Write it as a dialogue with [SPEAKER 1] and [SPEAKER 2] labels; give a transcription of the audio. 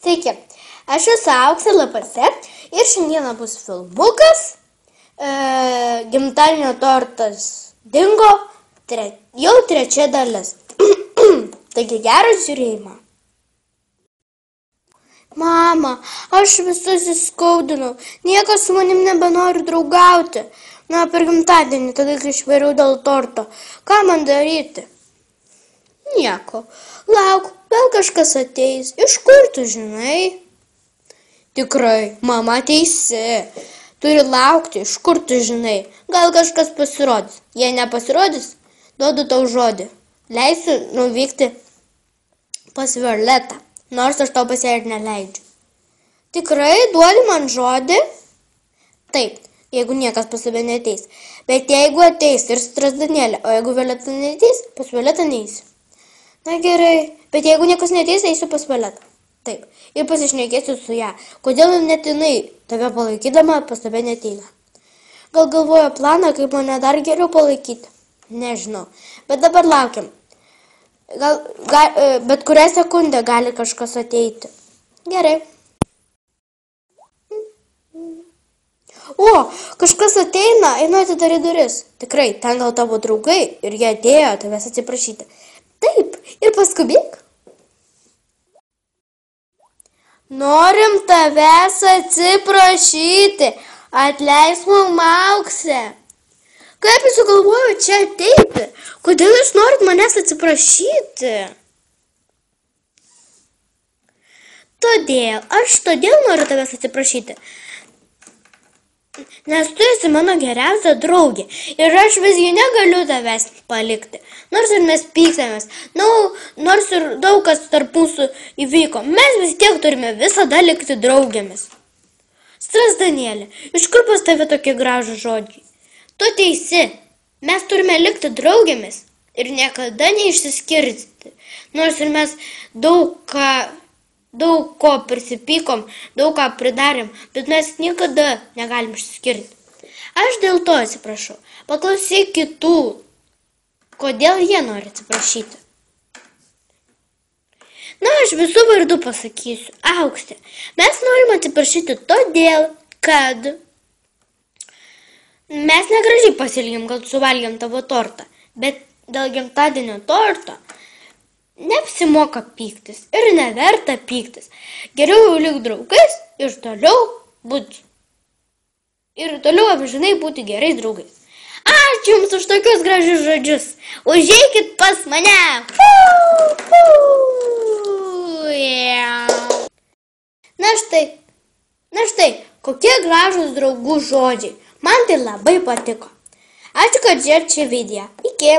[SPEAKER 1] Sveiki, aš esu Auksė LPC ir šiandieną bus filmukas Gimtadienio tortas dingo, jau trečia dalis. Taigi gero žiūrėjimo. Mama, aš visus įskaudinau, niekas su manim nebenori draugauti. Na, per gimtadienį, tada kai išvariau dėl torto. Ką man daryti? Nieko. Lauk, gal kažkas ateis. Iš kur tu žinai? Tikrai, mama teisi. Turi laukti, iš kur tu žinai. Gal kažkas pasirodys. Jei nepasirodys, duodu tau žodį. Leisiu nuvykti pas Violetą, nors aš tau pas ją ir neleidžiu. Tikrai, duodi man žodį? Taip, jeigu niekas pas tave neteis. Bet jeigu ateis ir Strazdanėlė, o jeigu Violeta neteis, pas Violetą neisiu. Na gerai, bet jeigu niekas neteis, eisiu pas Violetą. Taip, ir pasišnekėsiu su ją. Kodėl net jinai tave palaikydama pas tave neteina? Gal galvoja planą, kaip mane dar geriau palaikyti? Nežinau, bet dabar laukiam. Bet kurią sekundę gali kažkas ateiti. Gerai. O, kažkas ateina, einu atidaryti duris. Tikrai, ten gal tavo draugai ir jie atėjo tavęs atsiprašyti. Taip, ir paskubėk. Norim tavęs atsiprašyti. Atleisk mum, Auksė. Kaip jūs sugalvojo čia ateiti? Kodėl jūs norit manęs atsiprašyti? Todėl noriu tavęs atsiprašyti. Nes tu esi mano geriausia draugė ir aš visgi negaliu tavęs palikti. Nors ir mes pykstamės, nors ir daug kas tarp mūsų įvyko, mes vis tiek turime visada likti draugėmis. Strazdanėlė, iš kur pas tave tokie gražūs žodžiai? Tu teisi, mes turime likti draugėmis ir niekada neišsiskirti. Nors ir mes daug ko prisipykom, daug ką pridarėm, bet mes niekada negalim išsiskirti. Aš dėl to atsiprašau. Paklausyk kitų, kodėl jie nori atsiprašyti. Na, aš visų vardų pasakysiu. Auksė, mes norim atsiprašyti todėl, kad mes negražiai pasielgėm, kad suvalgėm tavo tortą, bet dėl gimtadienio torto neapsimoka pyktis ir neverta pyktis. Geriau jau lik draugais ir toliau amžinai būti gerais draugais. Ačiū Jums už tokius gražius žodžius. Užeikit pas mane. Na štai, kokie gražūs draugų žodžiai. Man tai labai patiko. Ačiū, kad žiūrėjote šią video. Iki.